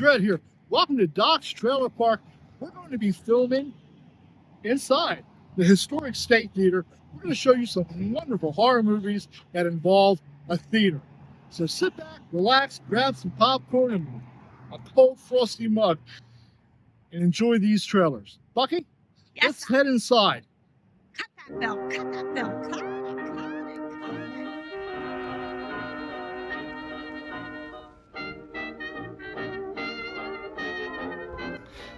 Dred here. Welcome to Doc's Trailer Park. We're going to be filming inside the historic State Theater. We're going to show you some wonderful horror movies that involve a theater. So sit back, relax, grab some popcorn and a cold frosty mug and enjoy these trailers. Bucky, Yes, let's head inside. cut that film, cut that film, cut it.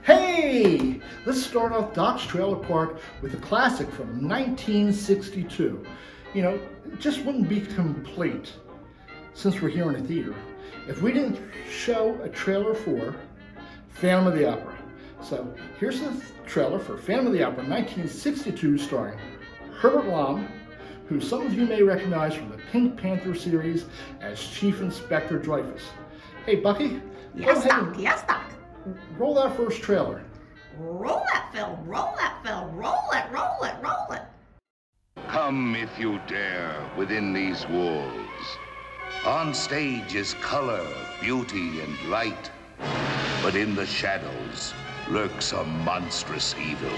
Hey! Let's start off Doc's Trailer Park with a classic from 1962. You know, it just wouldn't be complete, since we're here in a theater, if we didn't show a trailer for Phantom of the Opera. So here's the trailer for Phantom of the Opera 1962, starring Herbert Lom, who some of you may recognize from the Pink Panther series as Chief Inspector Dreyfus. Hey Bucky, Yes, Doc, yes, Doc. roll that first trailer. Roll that film, roll that film, roll it, roll it, roll it. Come if you dare within these walls. On stage is color, beauty, and light. But in the shadows lurks a monstrous evil.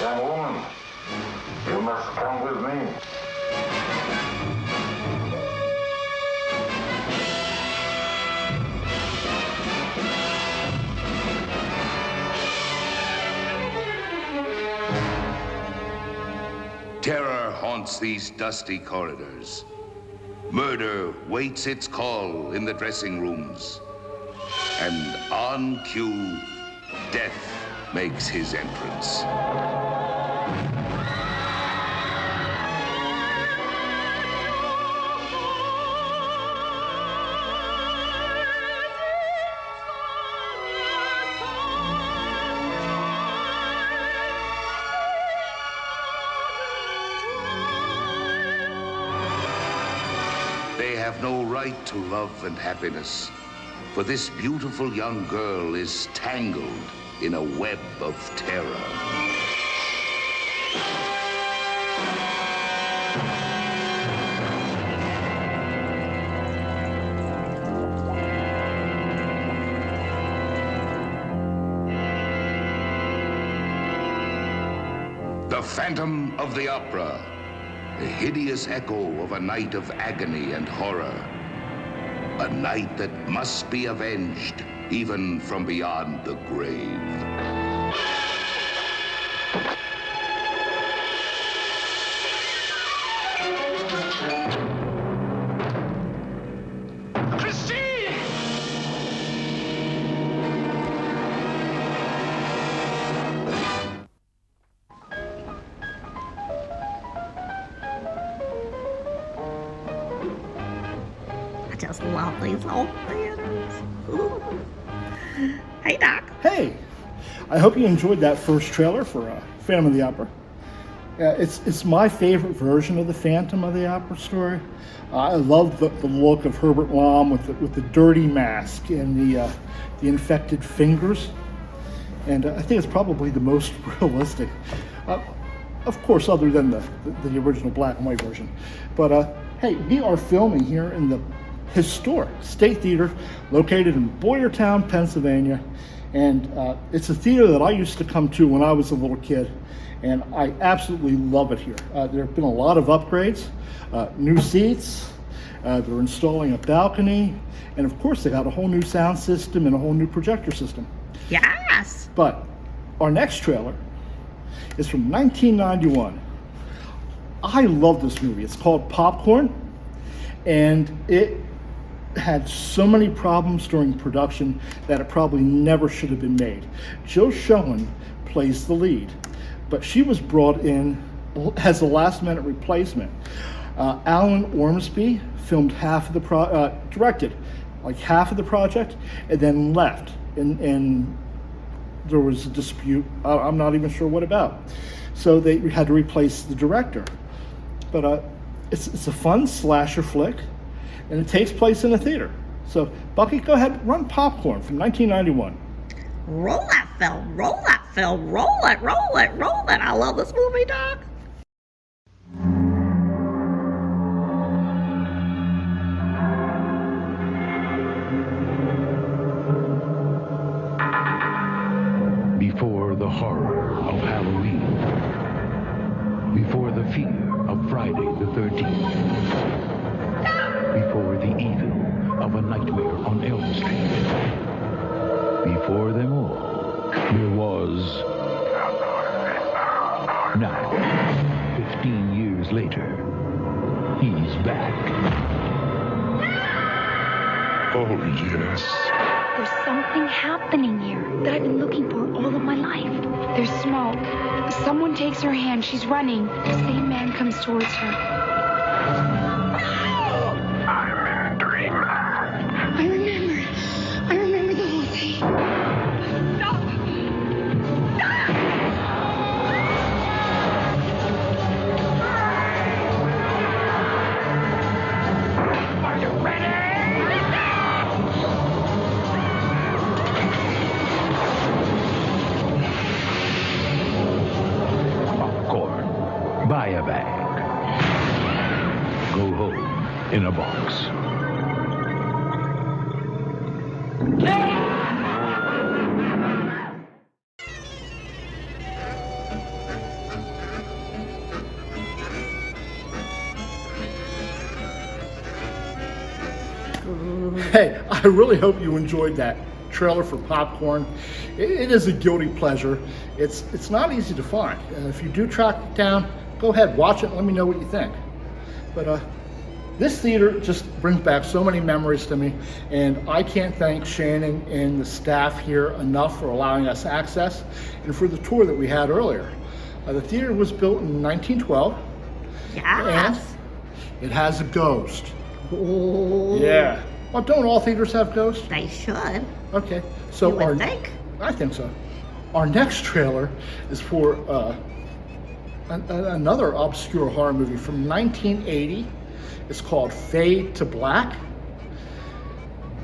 Young woman, you must come with me. Terror haunts these dusty corridors. Murder waits its call in the dressing rooms. And on cue, death makes his entrance. They have no right to love and happiness, for this beautiful young girl is tangled in a web of terror. The Phantom of the Opera. The hideous echo of a night of agony and horror. A night that must be avenged, even from beyond the grave. I just love these old theaters. Hey, Doc. Hey, I hope you enjoyed that first trailer for Phantom of the Opera. It's my favorite version of the Phantom of the Opera story. I love the look of Herbert Lom with the dirty mask and the infected fingers, and I think it's probably the most realistic. Of course, other than the original black and white version. But hey, we are filming here in the historic State Theater located in Boyertown, Pennsylvania. And it's a theater that I used to come to when I was a little kid. And I absolutely love it here. There have been a lot of upgrades, new seats, they're installing a balcony, and of course they got a whole new sound system and a whole new projector system. Yes. But our next trailer is from 1991. I love this movie. It's called Popcorn, and it had so many problems during production that it probably never should have been made. Joe Schoen plays the lead, but she was brought in as a last-minute replacement. Alan Ormsby filmed directed like half of the project, and then left. And there was a dispute. I'm not even sure what about. So they had to replace the director. But it's a fun slasher flick, and it takes place in a theater. So, Bucky, go ahead, run Popcorn from 1991. Roll that film, roll that film, roll it, roll it, roll it. I love this movie, Doc. horror of Halloween, before the fear of Friday the 13th, before the evil of A Nightmare on Elm Street, before them all, there was... Now, 15 years later, he's back. Oh, yes. There's something happening here that I've been looking for all of my life. There's smoke. Someone takes her hand. She's running. The same man comes towards her. I'm in a dream. I remember the whole thing. Are you ready? Popcorn. Buy a bag. Go home in a box. Hey, I really hope you enjoyed that trailer for Popcorn. It is a guilty pleasure. It's not easy to find. If you do track it down, go ahead, watch it, and let me know what you think. But this theater just brings back so many memories to me, and I can't thank Shannon and the staff here enough for allowing us access and for the tour that we had earlier. The theater was built in 1912, and Yes. it has a ghost. Oh, Yeah. Well, don't all theaters have ghosts? they should. Okay, so You would think. I think so. Our next trailer is for another obscure horror movie from 1980. It's called Fade to Black.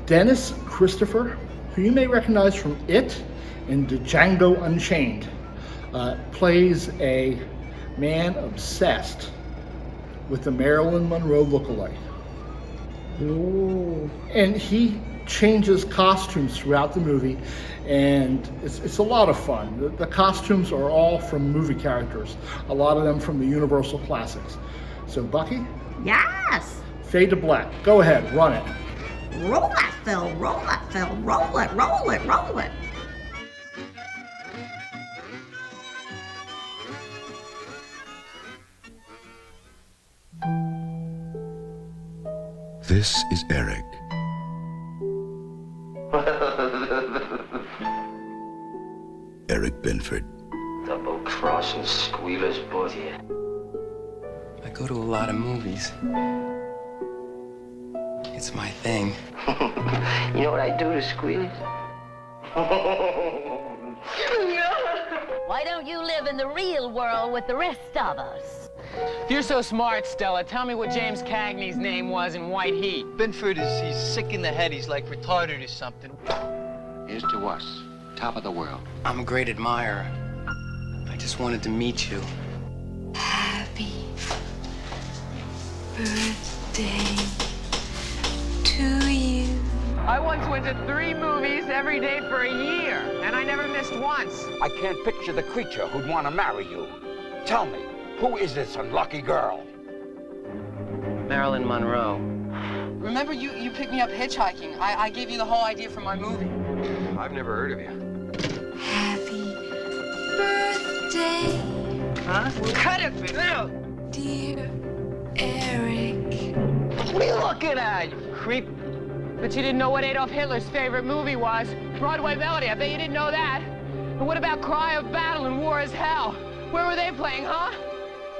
Dennis Christopher, who you may recognize from It and Django Unchained, plays a man obsessed with the Marilyn Monroe lookalike. Ooh. And he changes costumes throughout the movie, and it's a lot of fun. The costumes are all from movie characters, a lot of them from the Universal classics. So Bucky, Yes. Fade to Black. Go ahead, run it. Roll that film, roll that film, roll it, roll it, roll it. This is Eric. Eric Benford. Double-crossing squealers, both of you. I go to a lot of movies. It's my thing. You know what I do to squealers? Why don't you live in the real world with the rest of us? If you're so smart, Stella, tell me what James Cagney's name was in White Heat. Benford he's sick in the head. He's like retarded or something. Here's to us, top of the world. I'm a great admirer. I just wanted to meet you. Happy birthday to you. I once went to 3 movies every day for a year, and I never missed once. I can't picture the creature who'd want to marry you. Tell me, who is this unlucky girl? Marilyn Monroe. Remember, you picked me up hitchhiking. I gave you the whole idea for my movie. I've never heard of you. Happy birthday, Huh? Cut it now! dear Eric. What are you looking at, you creep? But you didn't know what Adolf Hitler's favorite movie was. Broadway Melody, I bet you didn't know that. And what about Cry of Battle and War is Hell? Where were they playing, huh?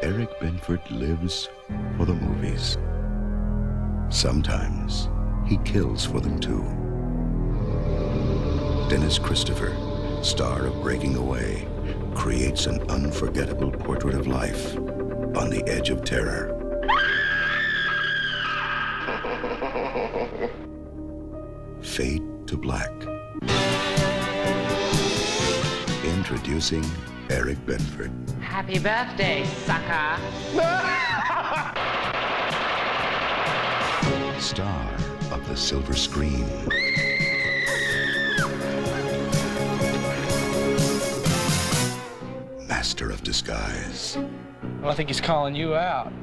Eric Benford lives for the movies. Sometimes he kills for them too. Dennis Christopher, star of Breaking Away, creates an unforgettable portrait of life on the edge of terror. Fade to Black. Introducing Eric Benford. Happy birthday, sucker. Star of the silver screen. master of disguise. Well, I think he's calling you out.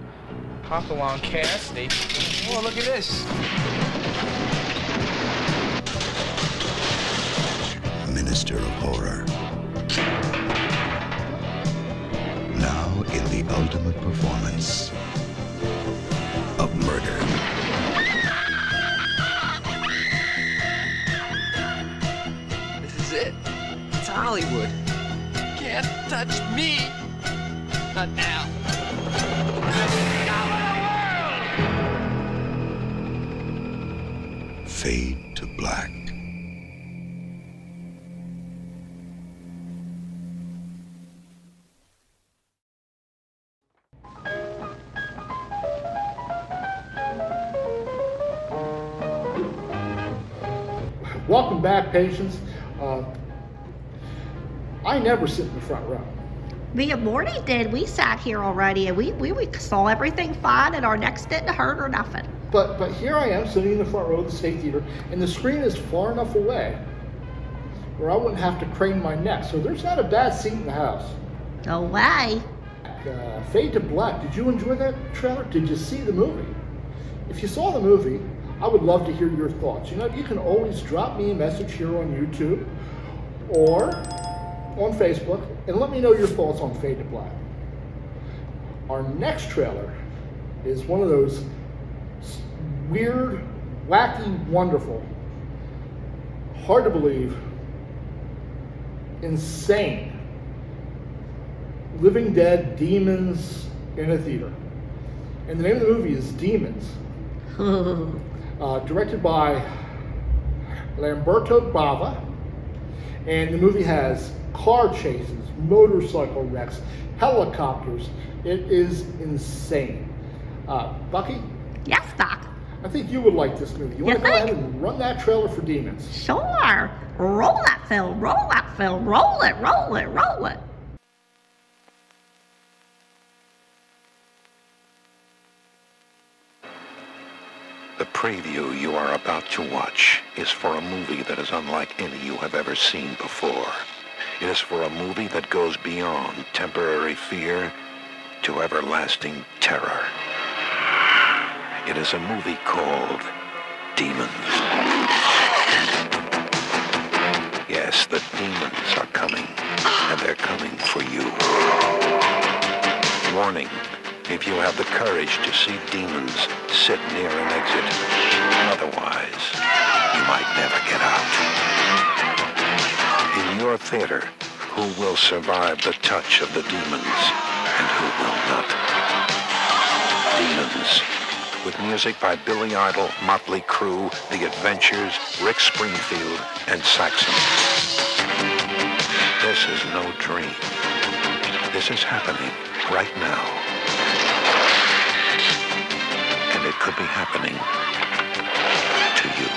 Hop along, Cassidy. Oh, look at this. Minister of Horror. Now in the ultimate performance of murder. This is it. It's Hollywood. Can't touch me. Not now. Fade to black. Welcome back, patients. I never sit in the front row. Me and Morty did. We sat here already, and we saw everything fine, and our necks didn't hurt or nothing. But here I am sitting in the front row of the State Theater, and the screen is far enough away where I wouldn't have to crane my neck. So there's not a bad seat in the house. No way. Fade to Black. Did you enjoy that trailer? Did you see the movie? If you saw the movie, I would love to hear your thoughts. You know, you can always drop me a message here on YouTube or on Facebook and let me know your thoughts on Fade to Black. Our next trailer is one of those weird, wacky, wonderful, hard to believe, insane, living dead demons in a theater. And the name of the movie is Demons. Directed by Lamberto Bava. And the movie has car chases, motorcycle wrecks, helicopters. It is insane. Bucky? Yes, Doc. I think you would like this movie. You want to go ahead and run that trailer for Demons? Sure. Roll that film, roll that film, roll it, roll it, roll it. The preview you are about to watch is for a movie that is unlike any you have ever seen before. It is for a movie that goes beyond temporary fear to everlasting terror. It is a movie called Demons. Yes, the demons are coming, and they're coming for you. Warning. If you have the courage to see demons, sit near an exit. Otherwise, you might never get out. In your theater, who will survive the touch of the demons and who will not? Demons. With music by Billy Idol, Motley Crue, The Adventures, Rick Springfield, and Saxon. This is no dream. This is happening right now. And it could be happening to you.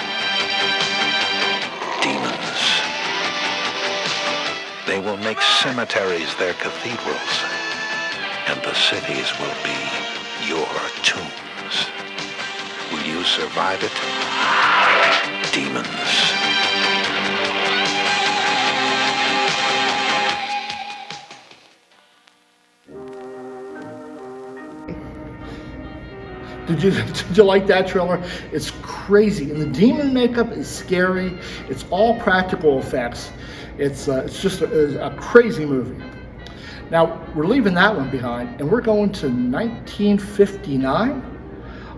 Demons. They will make cemeteries their cathedrals, and the cities will be your tombs. Will you survive it? Demons. Did you like that trailer? It's crazy, and the demon makeup is scary. It's all practical effects. It's just a crazy movie. Now we're leaving that one behind, and we're going to 1959,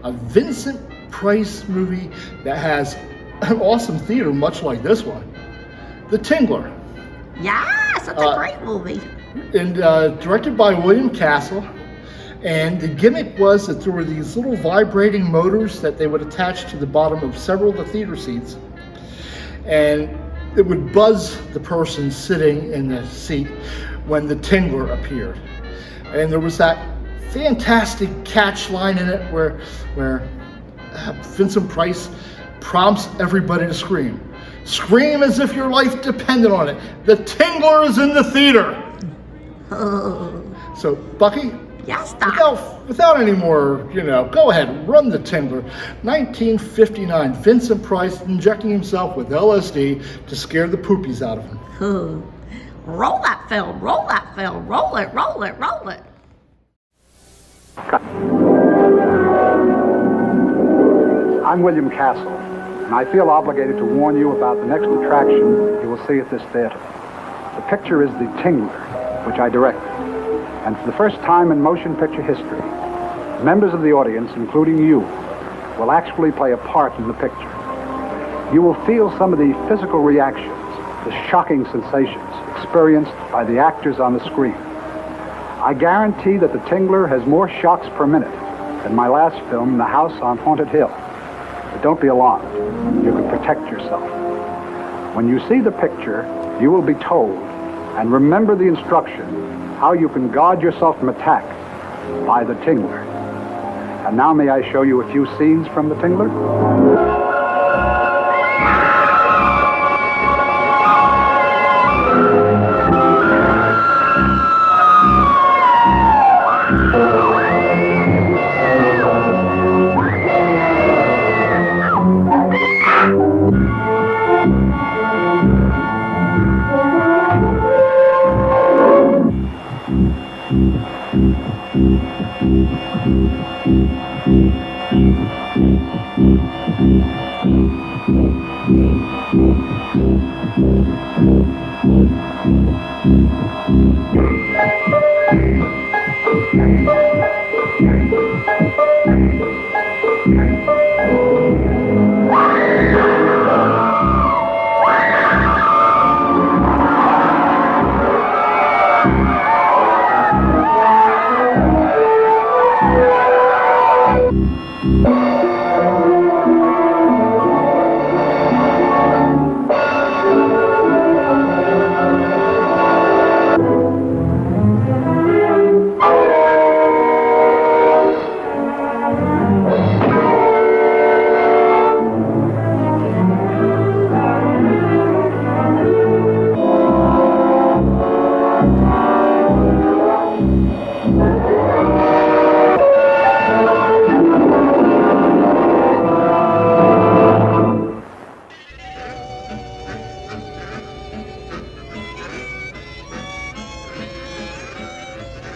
a Vincent Price movie that has an awesome theater, much like this one, The Tingler. Yes, it's a great movie. And directed by William Castle. And the gimmick was that there were these little vibrating motors that they would attach to the bottom of several of the theater seats. And it would buzz the person sitting in the seat when the Tingler appeared. And there was that fantastic catch line in it where Vincent Price prompts everybody to scream. Scream as if your life depended on it. The Tingler is in the theater. So, Bucky? Yes, Doc. Without any more, go ahead, run the Tingler. 1959, Vincent Price injecting himself with LSD to scare the poopies out of him. Roll that film, roll that film. film. Roll it, roll it, roll it. I'm William Castle, and I feel obligated to warn you about the next attraction you will see at this theater. The picture is The Tingler, which I directed. And for the first time in motion picture history, members of the audience, including you, will actually play a part in the picture. You will feel some of the physical reactions, the shocking sensations experienced by the actors on the screen. I guarantee that The Tingler has more shocks per minute than my last film, The House on Haunted Hill. But don't be alarmed. You can protect yourself. When you see the picture, you will be told, and remember the instruction, how you can guard yourself from attack by The Tingler. And now may I show you a few scenes from The Tingler?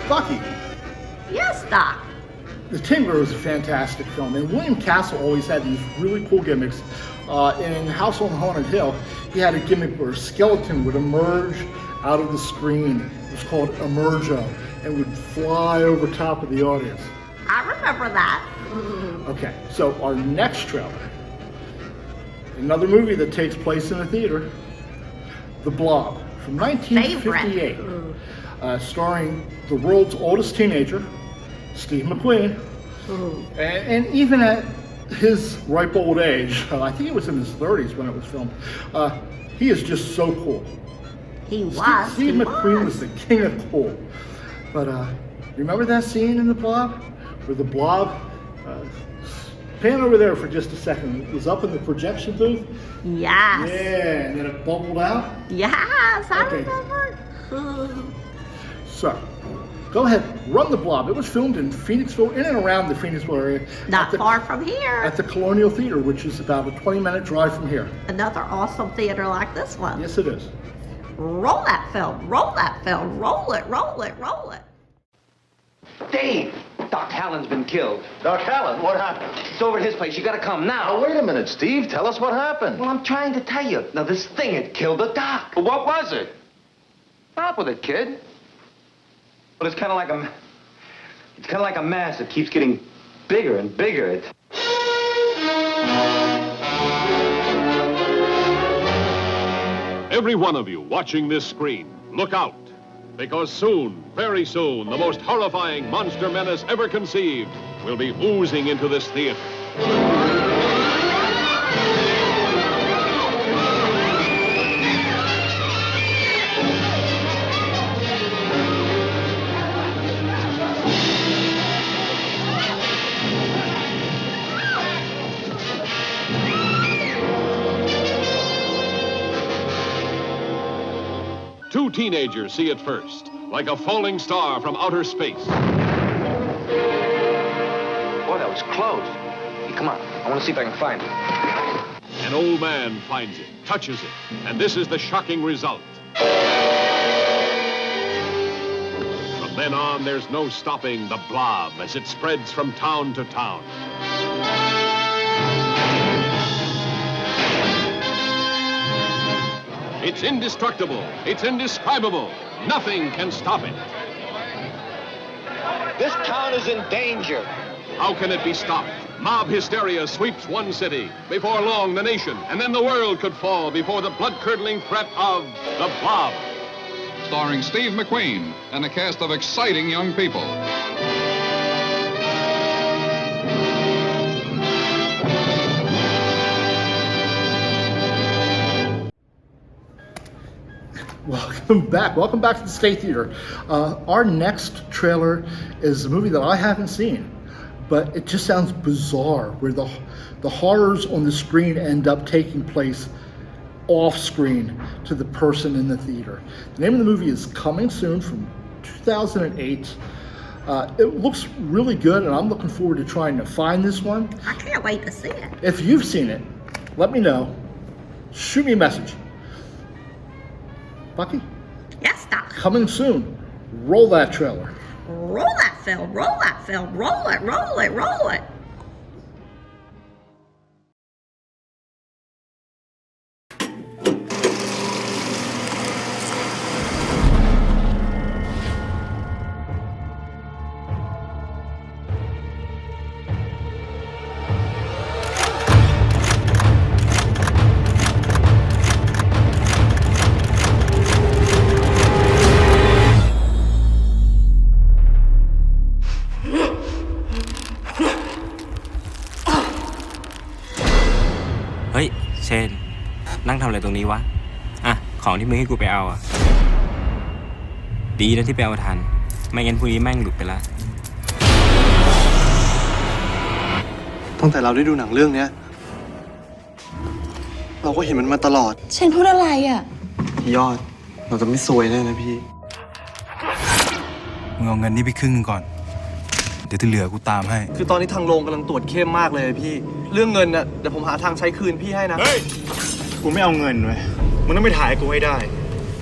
Bucky. Yes, Doc. The Tingler was a fantastic film, and William Castle always had these really cool gimmicks. In House on Haunted Hill, he had a gimmick where a skeleton would emerge out of the screen. It was called Emergo, and would fly over top of the audience. I remember that. Okay, so our next trailer, another movie that takes place in a theater, The Blob, from 1958, starring the world's oldest teenager, Steve McQueen, and even at his ripe old age, I think it was in his 30s when it was filmed, he is just so cool. He was. Steve McQueen was the king of cool. But remember that scene in The Blob? Where the Blob, pan over there for just a second, it was up in the projection booth? Yes. Yeah, and then it bubbled out? Yes, I remember. So, go ahead, run The Blob. It was filmed in Phoenixville, in and around the Phoenixville area. Not far from here. At the Colonial Theater, which is about a 20-minute drive from here. Another awesome theater like this one. Yes, it is. Roll that film, roll that film, roll it, roll it, roll it. Dave! Doc Hallen's been killed. Doc Hallen? What happened? It's over at his place. You gotta come now. Oh, wait a minute, Steve. Tell us what happened. Well, I'm trying to tell you. Now, this thing had killed the doc. Well, what was it? Stop with it, kid. Well, it's kind of like a mass that keeps getting bigger and bigger. Every one of you watching this screen, look out. Because soon, very soon, the most horrifying monster menace ever conceived will be oozing into this theater. Two teenagers see it first, like a falling star from outer space. Boy, that was close. Hey, come on. I want to see if I can find it. An old man finds it, touches it, and this is the shocking result. then on, there's no stopping the Blob as it spreads from town to town. It's indestructible. It's indescribable. Nothing can stop it. This town is in danger. How can it be stopped? Mob hysteria sweeps one city. Before long, the nation, and then the world could fall before the blood-curdling threat of the Blob. Starring Steve McQueen and a cast of exciting young people. Welcome back to the State Theater. Our next trailer is a movie that I haven't seen, but it just sounds bizarre, where the horrors on the screen end up taking place off screen to the person in the theater. The name of the movie is Coming Soon from 2008. It looks really good, and I'm looking forward to trying to find this one. I can't wait to see it. If you've seen it, let me know. Shoot me a message. Bucky? Yes, Doc. Coming soon. Roll that trailer. Roll that film, roll that film, roll it, roll it, roll it.เฮ้ยเชนนั่งทำอะไรตรงนี้วะอ่ะของที่มึงให้กูไปเอาอ่ะดีนะที่ไปเอาทันไม่งั้นพรุ่งนี้แม่งหลุดไปละ ตั้งแต่เราได้ดูหนังเรื่องเนี้ยเราก็เห็นมันมาตลอดเชนพูดอะไรอ่ะยอดเราจะไม่ซวยแน่นะพี่มึงเอาเงินนี้ไปครึ่งนึงก่อนเดี๋ยวที่เหลือกูตามให้คือตอนนี้ทางโรงกำลังตรวจเข้มมากเลยพี่เรื่องเงินน่ะเดี๋ยวผมหาทางใช้คืนพี่ให้นะเฮ้ยกูไม่เอาเงินเว้ยมึงต้องไปถ่ายกูให้ได้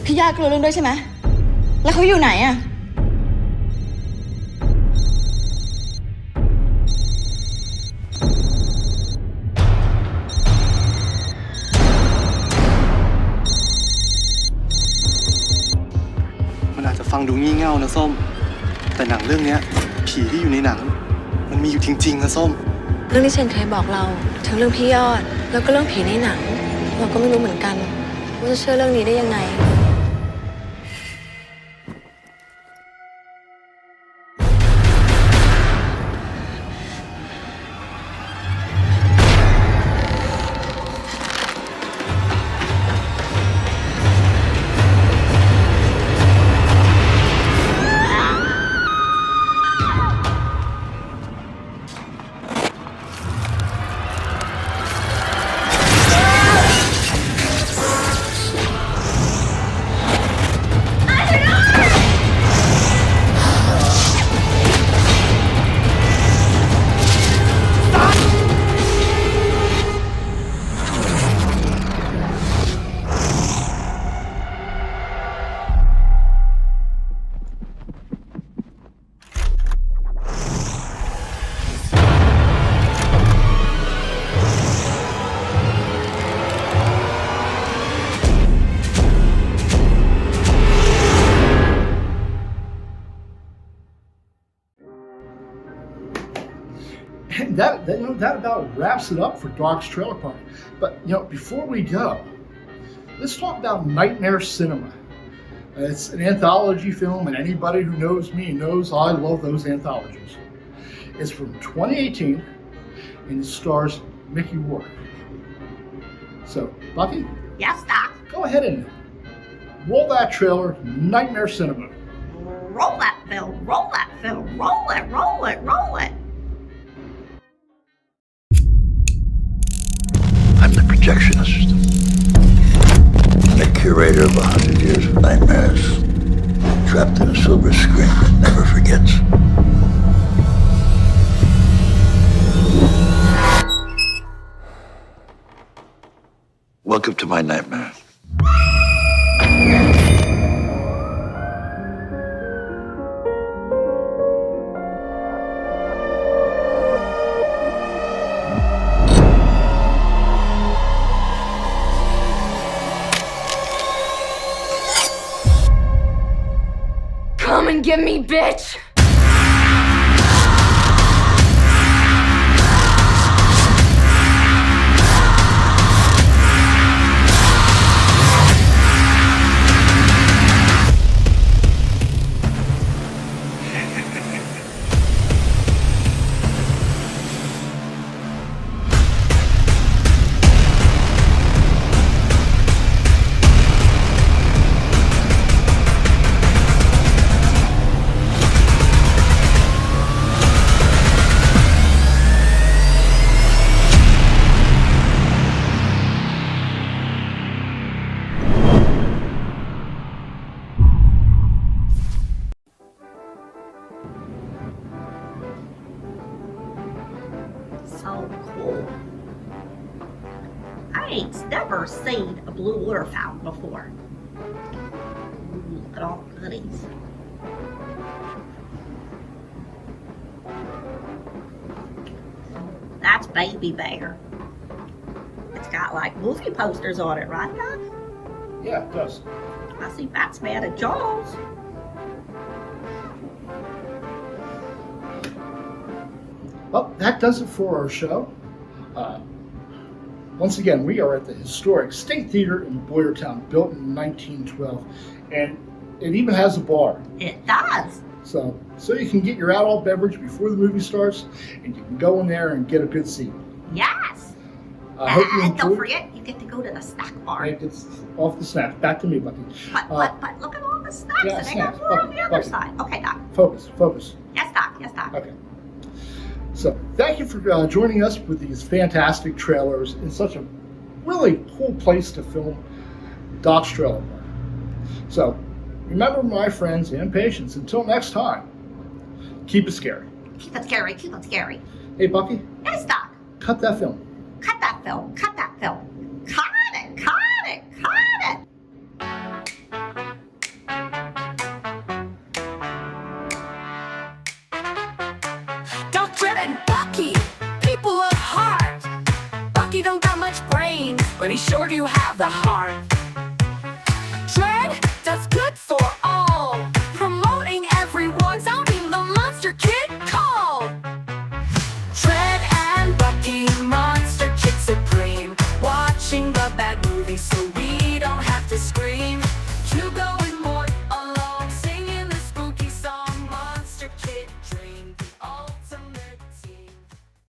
พี่ญาติก็รู้เรื่องด้วยใช่ไหมแล้วเขาอยู่ไหนอ่ะมันอาจจะฟังดูงี่เง่านะส้มแต่หนังเรื่องเนี้ยผีที่อยู่ในหนังมันมีอยู่จริงๆนะส้มเรื่องที่เชนเคยบอกเราทั้งเรื่องพี่ยอดแล้วก็เรื่องผีในหนังเราก็ไม่รู้เหมือนกันว่าจะเชื่อเรื่องนี้ได้ยังไงThat about wraps it up for Doc's Trailer Park. But before we go, let's talk about Nightmare Cinema. It's an anthology film, and anybody who knows me knows I love those anthologies. It's from 2018, and it stars Mickey Rourke. So, Bucky? Yes, Doc. Go ahead and roll that trailer, Nightmare Cinema. Roll that film, roll that film, roll it, roll it, roll it. I'm the projectionist, the curator of 100 years of nightmares, trapped in a silver screen that never forgets. Welcome to my nightmare. bitch! So cool. I ain't never seen a blue water fountain before. Ooh, look at all the goodies. That's Baby Bear. It's got like movie posters on it, right, Doc? Yeah, it does. I see Batman and Jaws. Well, that does it for our show. Once again, we are at the historic State Theater in Boyertown, built in 1912, and it even has a bar. It does. So you can get your adult beverage before the movie starts, and you can go in there and get a good seat. Yes. I hope you And don't enjoyed. forget, you get to go to the snack bar. Right, it's off the snacks. Back to me, Bucky. But look at all the snacks, yeah, and they snacks. got more on Bucky, the other Bucky. side. Okay, Doc. Focus. Yes, Doc. Yes, Doc. Okay. So thank you for joining us with these fantastic trailers in such a really cool place to film Doc's Trailer Park. So remember, my friends and patients, until next time, keep it scary. Keep it scary. Keep it scary. Hey, Bucky, Yes, Doc. cut that film. Cut that film. Cut that film. Cut it. Cut it. Cut it. Doc Fred and Bucky, people of heart. Bucky don't got much brains, but he sure do have the heart. Fred does good for all, promoting everyone's outing the Monster Kid called. Fred and Bucky, Monster Kid Supreme, watching the bad movies so we don't have to scream. To go